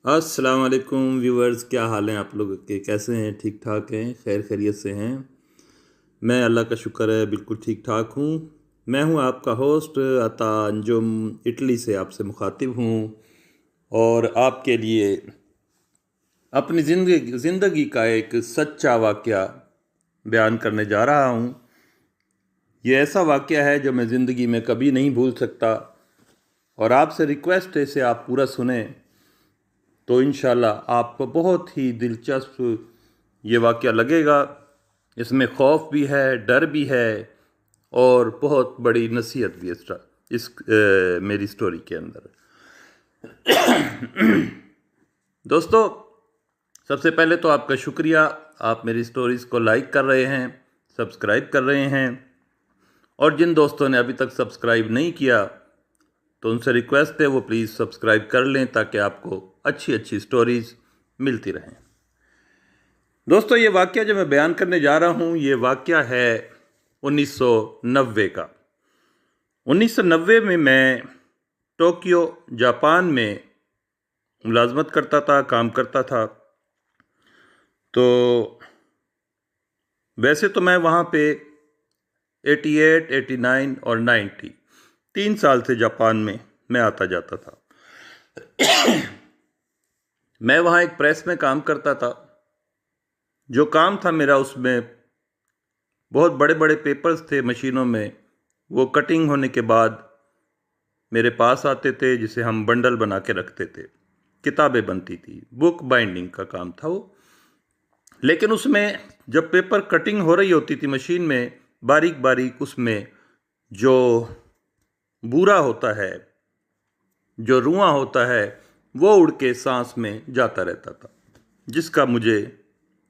अस्सलाम वालेकुम व्यूवर्स, क्या हाल हैं आप लोगों के? कैसे हैं? ठीक ठाक हैं? खैर खैरियत से हैं? मैं अल्लाह का शुक्र है बिल्कुल ठीक ठाक हूँ। मैं हूँ आपका होस्ट अता अंजुम, इटली से आपसे मुखातिब हूँ और आपके लिए अपनी ज़िंदगी का एक सच्चा वाक़या बयान करने जा रहा हूँ। ये ऐसा वाक़या है जो मैं ज़िंदगी में कभी नहीं भूल सकता और आपसे रिक्वेस्ट है इसे आप पूरा सुने तो इंशाल्लाह आपको बहुत ही दिलचस्प ये वाक़या लगेगा। इसमें खौफ भी है, डर भी है और बहुत बड़ी नसीहत भी है मेरी स्टोरी के अंदर। दोस्तों, सबसे पहले तो आपका शुक्रिया, आप मेरी स्टोरीज़ को लाइक कर रहे हैं, सब्सक्राइब कर रहे हैं और जिन दोस्तों ने अभी तक सब्सक्राइब नहीं किया तो उनसे रिक्वेस्ट है वो प्लीज़ सब्सक्राइब कर लें ताकि आपको अच्छी अच्छी स्टोरीज़ मिलती रहें। दोस्तों, ये वाक़या जो मैं बयान करने जा रहा हूँ ये वाक़या है 1990 का। 1990 में मैं टोक्यो जापान में मुलाजमत करता था, काम करता था। तो वैसे तो मैं वहाँ पे 88, 89 और 90 3 साल से जापान में मैं आता जाता था। मैं वहाँ एक प्रेस में काम करता था। जो काम था मेरा उसमें बहुत बड़े बड़े पेपर्स थे मशीनों में, वो कटिंग होने के बाद मेरे पास आते थे जिसे हम बंडल बना के रखते थे। किताबें बनती थी, बुक बाइंडिंग का काम था वो। लेकिन उसमें जब पेपर कटिंग हो रही होती थी मशीन में, बारीक बारीक उसमें जो बूरा होता है, जो रुआं होता है, वो उड़ के सांस में जाता रहता था, जिसका मुझे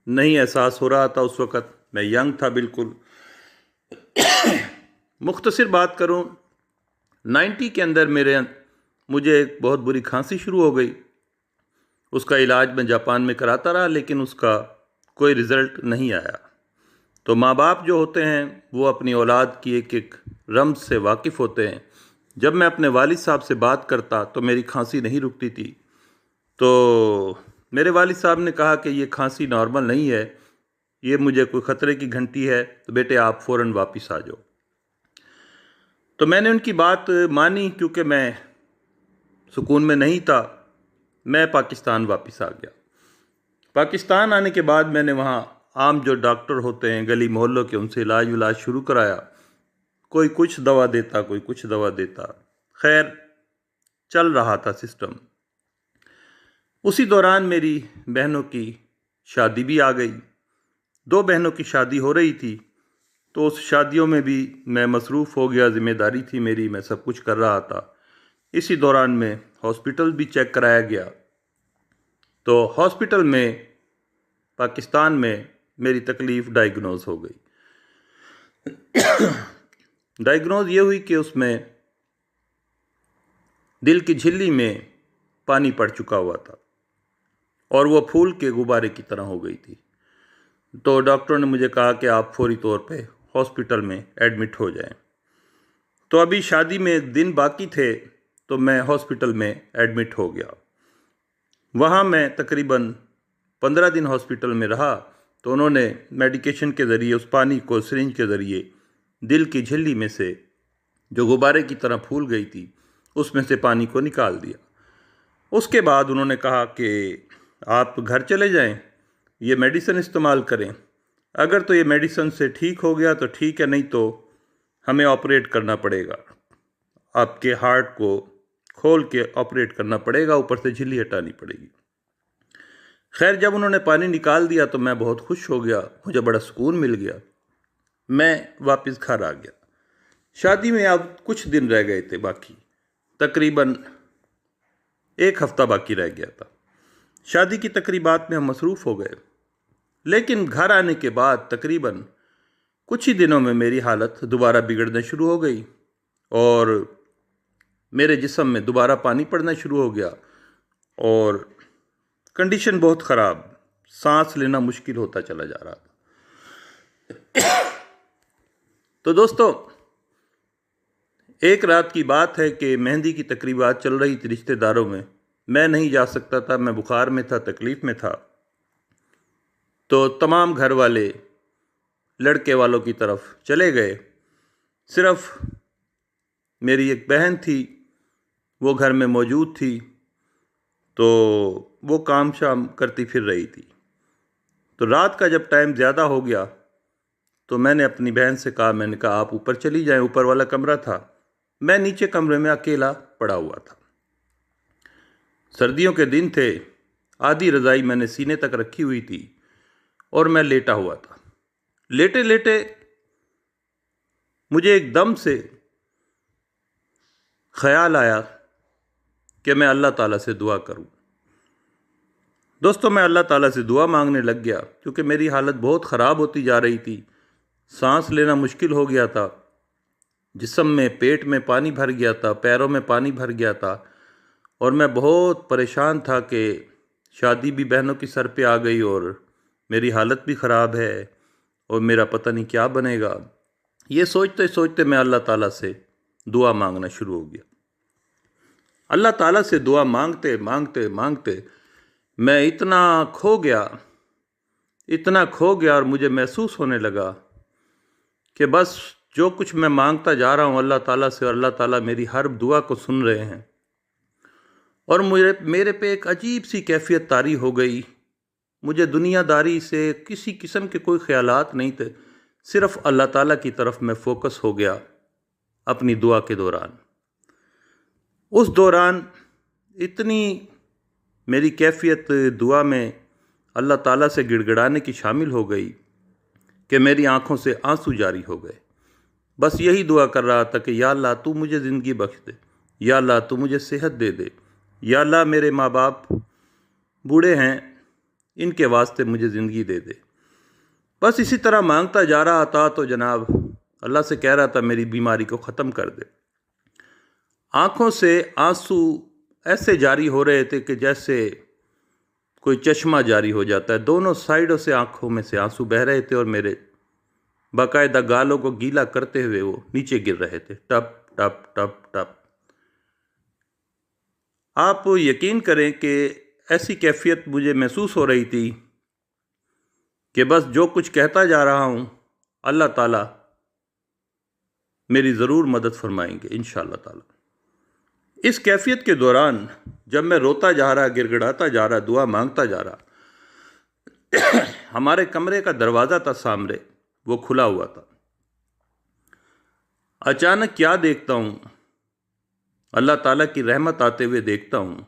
नहीं एहसास हो रहा था उस वक़्त। मैं यंग था बिल्कुल। मुख्तसर बात करूं, 90 के अंदर मुझे एक बहुत बुरी खांसी शुरू हो गई। उसका इलाज मैं जापान में कराता रहा लेकिन उसका कोई रिज़ल्ट नहीं आया। तो माँ बाप जो होते हैं वो अपनी औलाद की एक एक रम्ज़ से वाकिफ़ होते हैं। जब मैं अपने वालिद साहब से बात करता तो मेरी खांसी नहीं रुकती थी। तो मेरे वालिद साहब ने कहा कि ये खांसी नॉर्मल नहीं है, ये मुझे कोई ख़तरे की घंटी है, तो बेटे आप फ़ौरन वापस आ जाओ। तो मैंने उनकी बात मानी। क्योंकि मैं सुकून में नहीं था, मैं पाकिस्तान वापस आ गया। पाकिस्तान आने के बाद मैंने वहाँ आम जो डॉक्टर होते हैं गली मोहल्लों के, उनसे इलाज शुरू कराया। कोई कुछ दवा देता, कोई कुछ दवा देता। खैर, चल रहा था सिस्टम। उसी दौरान मेरी बहनों की शादी भी आ गई। 2 बहनों की शादी हो रही थी, तो उस शादियों में भी मैं मसरूफ़ हो गया। ज़िम्मेदारी थी मेरी, मैं सब कुछ कर रहा था। इसी दौरान में हॉस्पिटल भी चेक कराया गया। तो हॉस्पिटल में पाकिस्तान में मेरी तकलीफ़ डायग्नोज हो गई। डायग्नोज ये हुई कि उसमें दिल की झिल्ली में पानी पड़ चुका हुआ था और वो फूल के गुब्बारे की तरह हो गई थी। तो डॉक्टर ने मुझे कहा कि आप फौरी तौर पे हॉस्पिटल में एडमिट हो जाएं। तो अभी शादी में दिन बाकी थे, तो मैं हॉस्पिटल में एडमिट हो गया। वहाँ मैं तकरीबन 15 दिन हॉस्पिटल में रहा। तो उन्होंने मेडिकेशन के ज़रिए उस पानी को सिरिंज के ज़रिए दिल की झिल्ली में से, जो गुब्बारे की तरह फूल गई थी, उसमें से पानी को निकाल दिया। उसके बाद उन्होंने कहा कि आप घर चले जाएं, ये मेडिसिन इस्तेमाल करें। अगर तो ये मेडिसिन से ठीक हो गया तो ठीक है, नहीं तो हमें ऑपरेट करना पड़ेगा। आपके हार्ट को खोल के ऑपरेट करना पड़ेगा, ऊपर से झिल्ली हटानी पड़ेगी। खैर, जब उन्होंने पानी निकाल दिया तो मैं बहुत खुश हो गया, मुझे बड़ा सुकून मिल गया। मैं वापस घर आ गया। शादी में अब कुछ दिन रह गए थे बाकी, तकरीबन 1 हफ्ता बाकी रह गया था। शादी की तकरीबात में हम मसरूफ़ हो गए। लेकिन घर आने के बाद तकरीबन कुछ ही दिनों में मेरी हालत दोबारा बिगड़ना शुरू हो गई और मेरे जिस्म में दोबारा पानी पड़ना शुरू हो गया और कंडीशन बहुत ख़राब, सांस लेना मुश्किल होता चला जा रहा था। तो दोस्तों, एक रात की बात है कि मेहंदी की तकरीबात चल रही थी रिश्तेदारों में। मैं नहीं जा सकता था, मैं बुखार में था, तकलीफ़ में था। तो तमाम घर वाले लड़के वालों की तरफ चले गए। सिर्फ़ मेरी एक बहन थी, वो घर में मौजूद थी, तो वो काम शाम करती फिर रही थी। तो रात का जब टाइम ज़्यादा हो गया तो मैंने अपनी बहन से कहा, मैंने कहा आप ऊपर चली जाएं, ऊपर वाला कमरा था। मैं नीचे कमरे में अकेला पड़ा हुआ था। सर्दियों के दिन थे, आधी रज़ाई मैंने सीने तक रखी हुई थी और मैं लेटा हुआ था। लेटे लेटे मुझे एकदम से ख्याल आया कि मैं अल्लाह ताला से दुआ करूं। दोस्तों, मैं अल्लाह ताला से दुआ मांगने लग गया क्योंकि मेरी हालत बहुत ख़राब होती जा रही थी। सांस लेना मुश्किल हो गया था, जिस्म में, पेट में पानी भर गया था, पैरों में पानी भर गया था और मैं बहुत परेशान था कि शादी भी बहनों की सर पे आ गई और मेरी हालत भी ख़राब है और मेरा पता नहीं क्या बनेगा। ये सोचते सोचते मैं अल्लाह ताला से दुआ मांगना शुरू हो गया। अल्लाह ताला से दुआ मांगते मांगते मांगते मैं इतना खो गया और मुझे महसूस होने लगा कि बस जो कुछ मैं मांगता जा रहा हूँ अल्लाह ताला से, और अल्लाह ताला मेरी हर दुआ को सुन रहे हैं। और मेरे पे एक अजीब सी कैफियत तारी हो गई। मुझे दुनियादारी से किसी किस्म के कोई ख्यालात नहीं थे, सिर्फ अल्लाह ताला की तरफ मैं फोकस हो गया अपनी दुआ के दौरान। उस दौरान इतनी मेरी कैफियत दुआ में अल्लाह ताला से गिड़गिड़ाने की शामिल हो गई कि मेरी आंखों से आंसू जारी हो गए। बस यही दुआ कर रहा था कि या अल्लाह तू मुझे ज़िंदगी बख्श दे, या अल्लाह तू मुझे सेहत दे दे, या अल्लाह मेरे माँ बाप बूढ़े हैं, इनके वास्ते मुझे ज़िंदगी दे दे। बस इसी तरह मांगता जा रहा था तो जनाब अल्लाह से कह रहा था मेरी बीमारी को ख़त्म कर दे। आँखों से आंसू ऐसे जारी हो रहे थे कि जैसे कोई चश्मा जारी हो जाता है। दोनों साइडों से आंखों में से आंसू बह रहे थे और मेरे बाकायदा गालों को गीला करते हुए वो नीचे गिर रहे थे, टप टप टप टप। आप यकीन करें कि ऐसी कैफियत मुझे महसूस हो रही थी कि बस जो कुछ कहता जा रहा हूँ अल्लाह ताला मेरी ज़रूर मदद फरमाएंगे इंशाअल्लाह ताला। इस कैफियत के दौरान जब मैं रोता जा रहा, गिड़गिड़ाता जा रहा, दुआ मांगता जा रहा, हमारे कमरे का दरवाज़ा था सामने, वो खुला हुआ था। अचानक क्या देखता हूँ, अल्लाह ताला की रहमत आते हुए देखता हूँ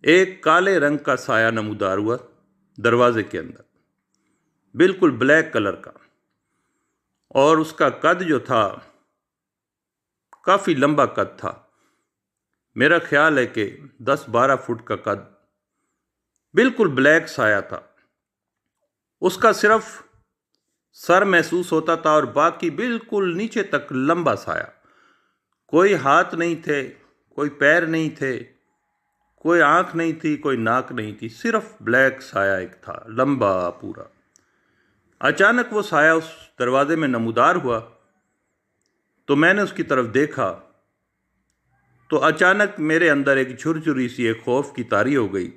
एक काले रंग का साया नमूदार हुआ दरवाजे के अंदर, बिल्कुल ब्लैक कलर का, और उसका कद जो था काफ़ी लंबा कद था। मेरा ख्याल है कि 10-12 फुट का कद, बिल्कुल ब्लैक साया था। उसका सिर्फ सर महसूस होता था और बाकी बिल्कुल नीचे तक लंबा साया। कोई हाथ नहीं थे, कोई पैर नहीं थे, कोई आंख नहीं थी, कोई नाक नहीं थी, सिर्फ ब्लैक साया एक था, लंबा पूरा। अचानक वो साया उस दरवाजे में नमूदार हुआ तो मैंने उसकी तरफ देखा तो अचानक मेरे अंदर एक झुरझुरी सी एक खौफ की तारी हो गई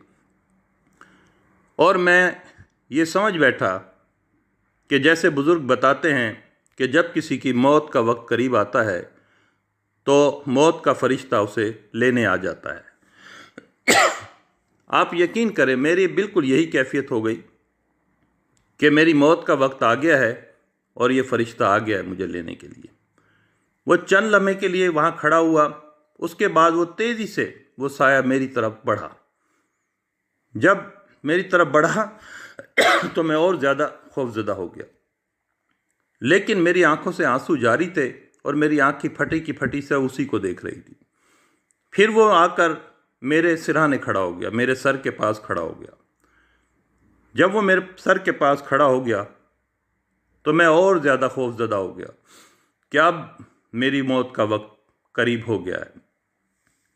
और मैं ये समझ बैठा कि जैसे बुज़ुर्ग बताते हैं कि जब किसी की मौत का वक्त करीब आता है तो मौत का फरिश्ता उसे लेने आ जाता है। आप यकीन करें मेरी बिल्कुल यही कैफियत हो गई कि मेरी मौत का वक्त आ गया है और ये फरिश्ता आ गया है मुझे लेने के लिए। वो चंद लम्हे के लिए वहाँ खड़ा हुआ, उसके बाद वो तेज़ी से वो साया मेरी तरफ बढ़ा। जब मेरी तरफ बढ़ा तो मैं और ज़्यादा खौफज़दा हो गया, लेकिन मेरी आंखों से आंसू जारी थे और मेरी आंख की फटी से उसी को देख रही थी। फिर वो आकर मेरे सिरहाने खड़ा हो गया, मेरे सर के पास खड़ा हो गया। जब वो मेरे सर के पास खड़ा हो गया तो मैं और ज़्यादा खौफज़दा हो गया कि अब मेरी मौत का वक्त करीब हो गया है।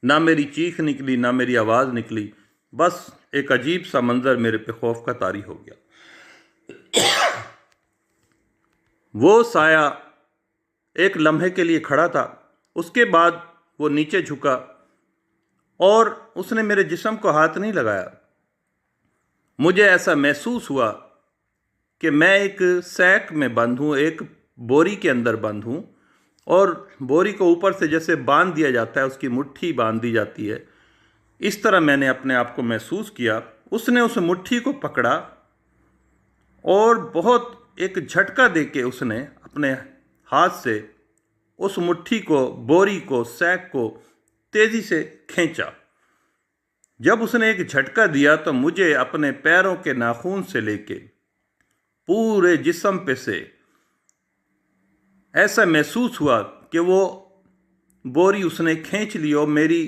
ना मेरी चीख निकली, ना मेरी आवाज़ निकली, बस एक अजीब सा मंज़र मेरे पे खौफ का तारी हो गया। वो साया एक लम्हे के लिए खड़ा था, उसके बाद वो नीचे झुका और उसने मेरे जिस्म को हाथ नहीं लगाया। मुझे ऐसा महसूस हुआ कि मैं एक सैक में बंद हूँ, एक बोरी के अंदर बंद हूँ, और बोरी को ऊपर से जैसे बांध दिया जाता है, उसकी मुट्ठी बांध दी जाती है, इस तरह मैंने अपने आप को महसूस किया। उसने उस मुट्ठी को पकड़ा और बहुत एक झटका देके उसने अपने हाथ से उस मुट्ठी को, बोरी को, सैक को तेजी से खींचा। जब उसने एक झटका दिया तो मुझे अपने पैरों के नाखून से लेके पूरे जिस्म पे से ऐसा महसूस हुआ कि वो बोरी उसने खींच ली और मेरी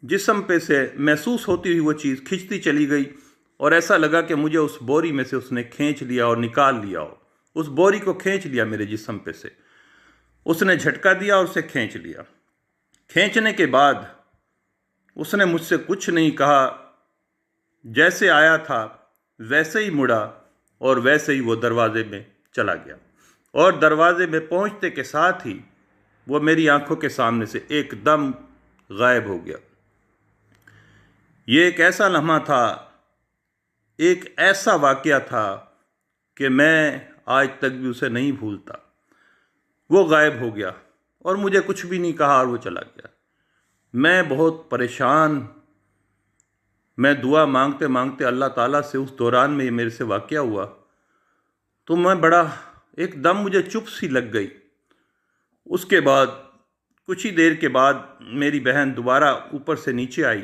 जिस्म पे से महसूस होती हुई वो चीज़ खिंचती चली गई, और ऐसा लगा कि मुझे उस बोरी में से उसने खींच लिया और निकाल लिया हो। उस बोरी को खींच लिया मेरे जिस्म पे से, उसने झटका दिया और उसे खींच लिया। खींचने के बाद उसने मुझसे कुछ नहीं कहा, जैसे आया था वैसे ही मुड़ा और वैसे ही वो दरवाजे में चला गया, और दरवाजे में पहुंचते के साथ ही वो मेरी आंखों के सामने से एकदम गायब हो गया। ये एक ऐसा लम्हा था, एक ऐसा वाक़या था कि मैं आज तक भी उसे नहीं भूलता। वो गायब हो गया और मुझे कुछ भी नहीं कहा और वो चला गया। मैं बहुत परेशान, मैं दुआ मांगते मांगते अल्लाह ताला से, उस दौरान में ये मेरे से वाक़या हुआ तो मैं बड़ा एकदम मुझे चुप सी लग गई। उसके बाद कुछ ही देर के बाद मेरी बहन दोबारा ऊपर से नीचे आई,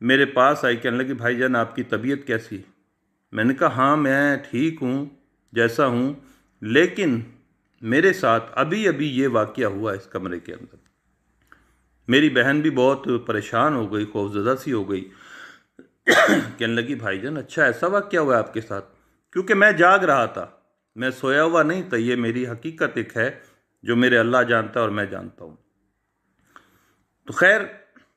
मेरे पास आई, कहने लगी भाईजान आपकी तबीयत कैसी? मैंने कहा हाँ मैं ठीक हूँ जैसा हूँ, लेकिन मेरे साथ अभी अभी ये वाक़या हुआ इस कमरे के अंदर। मेरी बहन भी बहुत परेशान हो गई, खौफज़दा सी हो गई। कहने लगी भाईजान अच्छा ऐसा वाक़या हुआ आपके साथ? क्योंकि मैं जाग रहा था, मैं सोया हुआ नहीं था। ये मेरी हकीकत एक है जो मेरे अल्लाह जानता है और मैं जानता हूँ। तो खैर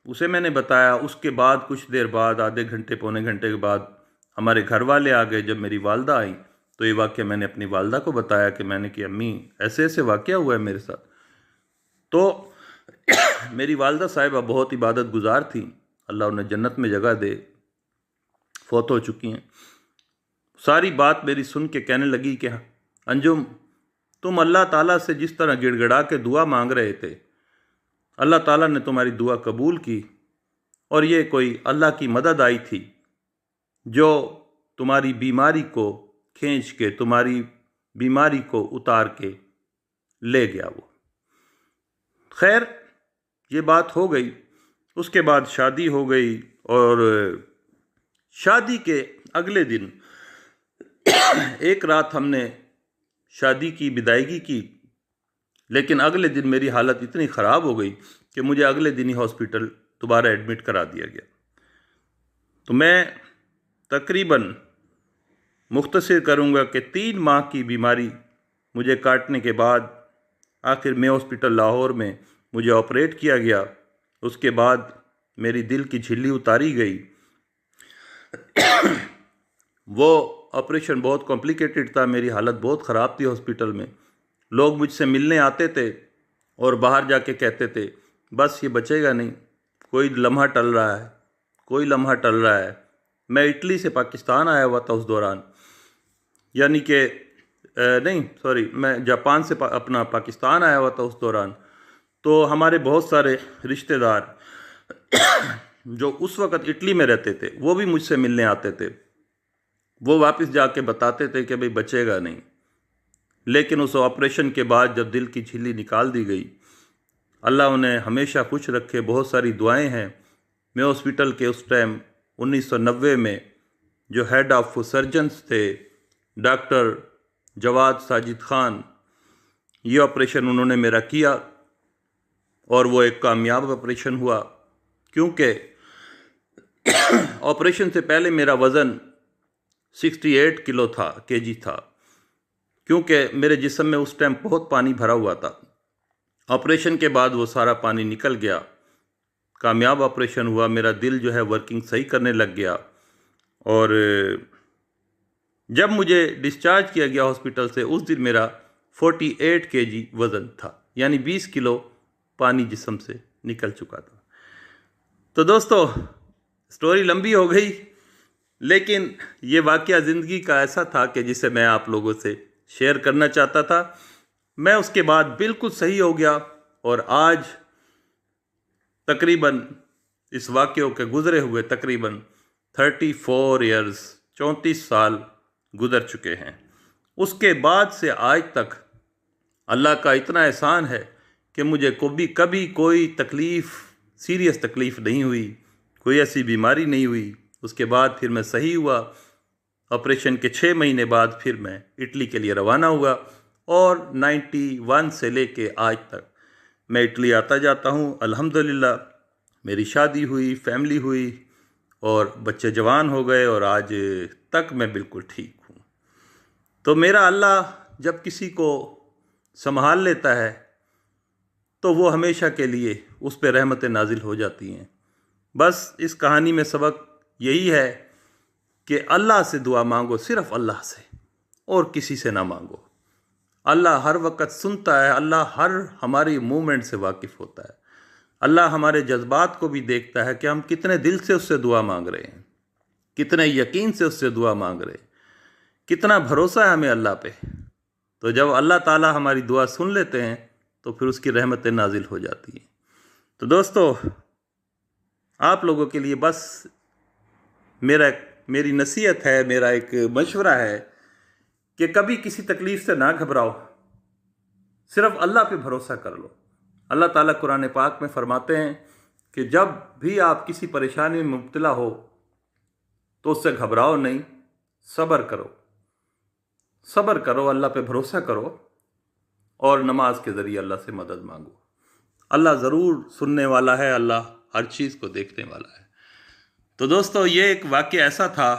उसे मैंने बताया। उसके बाद कुछ देर बाद, आधे घंटे पौने घंटे के बाद हमारे घर वाले आ गए। जब मेरी वालदा आई तो ये वाक़या मैंने अपनी वालदा को बताया कि मैंने कि अम्मी ऐसे ऐसे वाक़या हुआ है मेरे साथ। तो मेरी वालदा साहिबा बहुत इबादत गुजार थी, अल्लाह उन्हें जन्नत में जगह दे, फौत हो चुकी हैं। सारी बात मेरी सुन के कहने लगी कि अंजुम तुम अल्लाह ताला से जिस तरह गिड़गिड़ा के दुआ मांग रहे थे, अल्लाह ताला ने तुम्हारी दुआ कबूल की, और ये कोई अल्लाह की मदद आई थी जो तुम्हारी बीमारी को खींच के, तुम्हारी बीमारी को उतार के ले गया वो। खैर ये बात हो गई। उसके बाद शादी हो गई, और शादी के अगले दिन एक रात हमने शादी की विदायगी की, लेकिन अगले दिन मेरी हालत इतनी ख़राब हो गई कि मुझे अगले दिन ही हॉस्पिटल दोबारा एडमिट करा दिया गया। तो मैं तकरीबन मुख्तसर करूँगा कि 3 माह की बीमारी मुझे काटने के बाद आखिर में हॉस्पिटल लाहौर में मुझे ऑपरेट किया गया। उसके बाद मेरी दिल की झिल्ली उतारी गई। वो ऑपरेशन बहुत कॉम्प्लिकेटेड था, मेरी हालत बहुत ख़राब थी हॉस्पिटल में। लोग मुझसे मिलने आते थे और बाहर जाके कहते थे बस ये बचेगा नहीं, कोई लम्हा टल रहा है, कोई लम्हा टल रहा है। मैं इटली से पाकिस्तान आया हुआ था उस दौरान, यानी कि नहीं सॉरी, मैं जापान से अपना पाकिस्तान आया हुआ था उस दौरान। तो हमारे बहुत सारे रिश्तेदार जो उस वक़्त इटली में रहते थे वो भी मुझसे मिलने आते थे। वो वापस जाके बताते थे कि भाई बचेगा नहीं। लेकिन उस ऑपरेशन के बाद जब दिल की झिल्ली निकाल दी गई, अल्लाह उन्हें हमेशा खुश रखे, बहुत सारी दुआएं हैं। मैं हॉस्पिटल के उस टाइम 1990 में जो हेड ऑफ सर्जन्स थे डॉक्टर जवाद साजिद ख़ान, ये ऑपरेशन उन्होंने मेरा किया और वो एक कामयाब ऑपरेशन हुआ। क्योंकि ऑपरेशन से पहले मेरा वज़न 68 किलो था, केजी था, क्योंकि मेरे जिस्म में उस टाइम बहुत पानी भरा हुआ था। ऑपरेशन के बाद वो सारा पानी निकल गया, कामयाब ऑपरेशन हुआ। मेरा दिल जो है वर्किंग सही करने लग गया, और जब मुझे डिस्चार्ज किया गया हॉस्पिटल से उस दिन मेरा 48 केजी वज़न था, यानी 20 किलो पानी जिस्म से निकल चुका था। तो दोस्तों, स्टोरी लंबी हो गई, लेकिन ये वाक़या ज़िंदगी का ऐसा था कि जिसे मैं आप लोगों से शेयर करना चाहता था। मैं उसके बाद बिल्कुल सही हो गया और आज तकरीबन इस वाक़ये के गुज़रे हुए तकरीबन 34 ईयर्स 34 साल गुज़र चुके हैं। उसके बाद से आज तक अल्लाह का इतना एहसान है कि मुझे कभी कोई तकलीफ़, सीरियस तकलीफ़ नहीं हुई, कोई ऐसी बीमारी नहीं हुई। उसके बाद फिर मैं सही हुआ। ऑपरेशन के 6 महीने बाद फिर मैं इटली के लिए रवाना हुआ और 91 से लेके आज तक मैं इटली आता जाता हूँ। अल्हम्दुलिल्लाह मेरी शादी हुई, फैमिली हुई और बच्चे जवान हो गए और आज तक मैं बिल्कुल ठीक हूँ। तो मेरा अल्लाह जब किसी को संभाल लेता है तो वो हमेशा के लिए उस पर रहमतें नाजिल हो जाती हैं। बस इस कहानी में सबक यही है कि अल्लाह से दुआ मांगो, सिर्फ़ अल्लाह से, और किसी से ना मांगो। अल्लाह हर वक्त सुनता है, अल्लाह हर हमारी मूवमेंट से वाकिफ़ होता है। अल्लाह हमारे जज्बात को भी देखता है कि हम कितने दिल से उससे दुआ मांग रहे हैं, कितने यकीन से उससे दुआ मांग रहे हैं, कितना भरोसा है हमें अल्लाह पे। तो जब अल्लाह ताला हमारी दुआ सुन लेते हैं तो फिर उसकी रहमतें नाजिल हो जाती हैं। तो दोस्तों, आप लोगों के लिए बस मेरी नसीहत है, मेरा एक मशवरा है कि कभी किसी तकलीफ़ से ना घबराओ, सिर्फ़ अल्लाह पे भरोसा कर लो। अल्लाह ताला कुरान पाक में फ़रमाते हैं कि जब भी आप किसी परेशानी में मुब्तला हो तो उससे घबराओ नहीं, सब्र करो, सब्र करो, अल्लाह पे भरोसा करो और नमाज के ज़रिए अल्लाह से मदद मांगो। अल्लाह ज़रूर सुनने वाला है, अल्लाह हर चीज़ को देखने वाला है। तो दोस्तों, ये एक वाक़या ऐसा था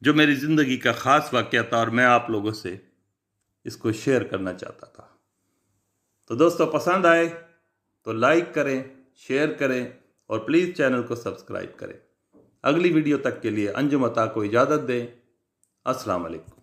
जो मेरी ज़िंदगी का ख़ास वाक़या था और मैं आप लोगों से इसको शेयर करना चाहता था। तो दोस्तों, पसंद आए तो लाइक करें, शेयर करें और प्लीज़ चैनल को सब्सक्राइब करें। अगली वीडियो तक के लिए अंजुम अता को इजाज़त दें। अस्सलाम वालेकुम।